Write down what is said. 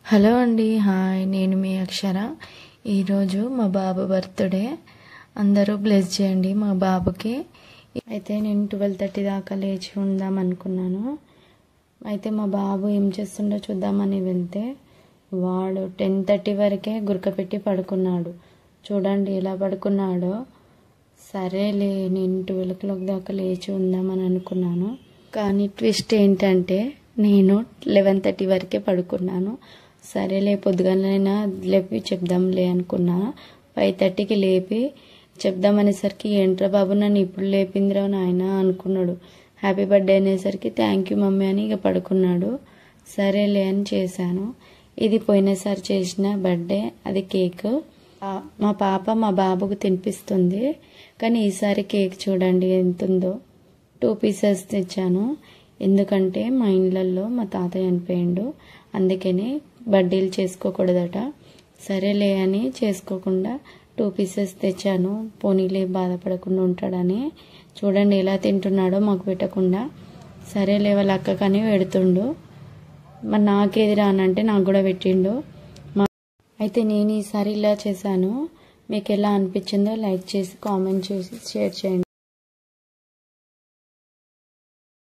Hello అండి, hi. నేను మీ అక్షర. ఈరోజు మా బాబు బర్త్డే. అందరూ బ్లెస్ చేయండి మా బాబుకి. అయితే నేను 12:30 దాకా లేచి ఉందాం అనుకున్నాను. అయితే మా బాబు ఏం చేస్తుండో చూద్దామని వెళ్తే వాడు 10:30 వరకే గురకపెట్టి పడుకున్నాడు. చూడండి ఎలా పడుకున్నాడో. సరేలే, నేను 12 o'clock దాకా లేచి ఉందామని అనుకున్నాను. కానీ ట్విస్ట్ ఏంటంటే నేను 11:30 వరకే పడుకున్నాను. సరేలే, పొద్దుగాలైనా లేపి చెప్దాంలే అనుకున్నా. 5:30కి లేపి చెప్దామనేసరికి ఏంట్రా బాబు నన్ను ఇప్పుడు లేపిందిరా నాయన అనుకున్నాడు. హ్యాపీ బర్త్డే అనేసరికి థ్యాంక్ యూ మమ్మీ అని ఇక పడుకున్నాడు. సరేలే అని చేశాను. ఇది పోయినసారి చేసిన బర్త్డే, అది కేక్. మా పాప మా బాబుకు తినిపిస్తుంది. కానీ ఈసారి కేక్ చూడండి ఎంతుందో. 2 pieces తెచ్చాను. ఎందుకంటే మా ఇళ్ళల్లో మా తాతయ్య చనిపోయిండు, అందుకని బర్త్డేలు చేసుకోకూడదట. సరేలే అని చేసుకోకుండా 2 pieces తెచ్చాను. పోనీలే బాధపడకుండా ఉంటాడని. చూడండి ఎలా తింటున్నాడో మాకు పెట్టకుండా. సరేలే వాళ్ళ అక్క కానీ పెడుతుండు. మరి నాకేది రానంటే నాకు కూడా పెట్టిండు. అయితే నేను ఈసారి ఇలా చేశాను. మీకు ఎలా అనిపించిందో లైక్ చేసి కామెంట్ చేసి షేర్ చేయండి.